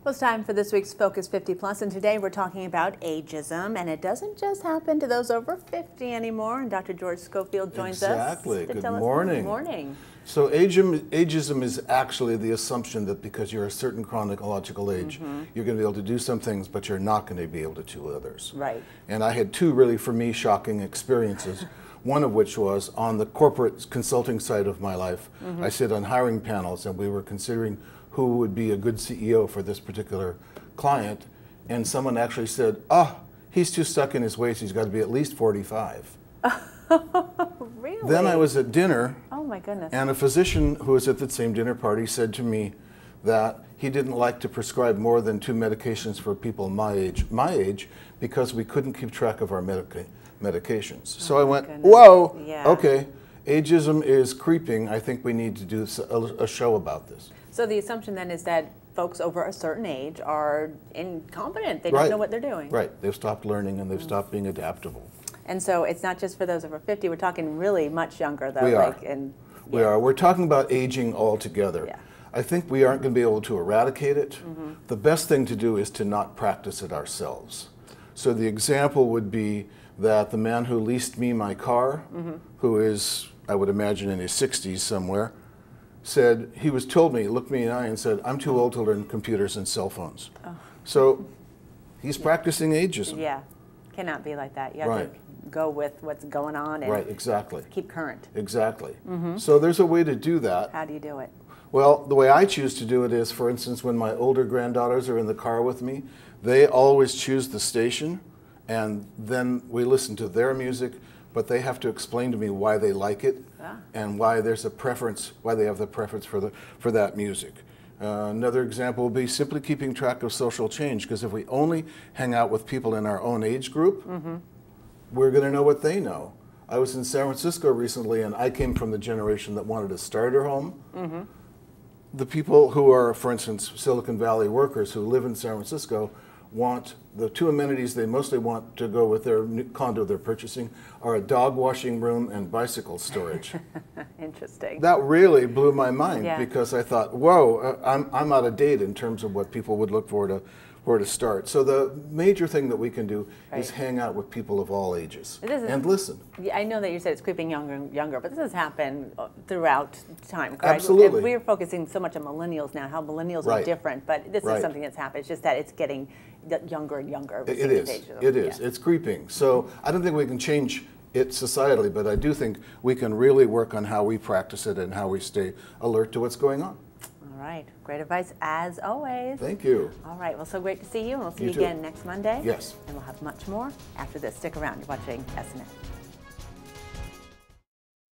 Well, it's time for this week's Focus 50 Plus, and today we're talking about ageism, and it doesn't just happen to those over 50 anymore. And Dr. George Schofield joins us. Exactly. To Good tell morning. Us. Good morning. So ageism is actually the assumption that because you're a certain chronological age, you're going to be able to do some things, but you're not going to be able to do others. Right. And I had two really, for me, shocking experiences. One of which was on the corporate consulting side of my life. I sit on hiring panels, and we were considering who would be a good CEO for this particular client. And someone actually said, he's too stuck in his ways. He's got to be at least 45. Really? Then I was at dinner. Oh, my goodness. And a physician who was at the same dinner party said to me that he didn't like to prescribe more than 2 medications for people my age because we couldn't keep track of our medications. So I went, goodness. whoa, Yeah. okay, ageism is creeping. I think we need to do a show about this. So the assumption then is that folks over a certain age are incompetent. They don't know what they're doing. Right. They've stopped learning and they've stopped being adaptable. And so it's not just for those over 50. We're talking really much younger, though. We are. We are. We're talking about aging altogether. Yeah. I think we aren't going to be able to eradicate it. The best thing to do is to not practice it ourselves. So the example would be that the man who leased me my car, who is, I would imagine, in his 60s somewhere, said, he told me, looked me in the eye and said, I'm too old to learn computers and cell phones. So he's practicing ageism. Yeah, cannot be like that. You have to go with what's going on and exactly. keep current. Exactly. So there's a way to do that. How do you do it? Well, the way I choose to do it is, for instance, when my older granddaughters are in the car with me, they always choose the station, and then we listen to their music, but they have to explain to me why they like it and why there's a preference, why they have the preference for that music. Another example would be simply keeping track of social change, because if we only hang out with people in our own age group, we're going to know what they know. I was in San Francisco recently, and I came from the generation that wanted a starter home. The people who are, for instance, Silicon Valley workers who live in San Francisco want the 2 amenities they mostly want to go with their new condo they're purchasing are a dog washing room and bicycle storage. Interesting. That really blew my mind because I thought, whoa, I'm out of date in terms of what people would look for to start. So the major thing that we can do is hang out with people of all ages and listen. I know that you said it's creeping younger and younger, but this has happened throughout time, correct? Absolutely. We're focusing so much on millennials now, how millennials are different, but this is something that's happened. It's just that it's getting younger and younger. It is. It is. It's creeping. So I don't think we can change it societally, but I do think we can really work on how we practice it and how we stay alert to what's going on. All right. Great advice as always. Thank you. All right. Well, so great to see you, and we'll see you too. again next Monday. Yes. And we'll have much more after this. Stick around. You're watching SNN.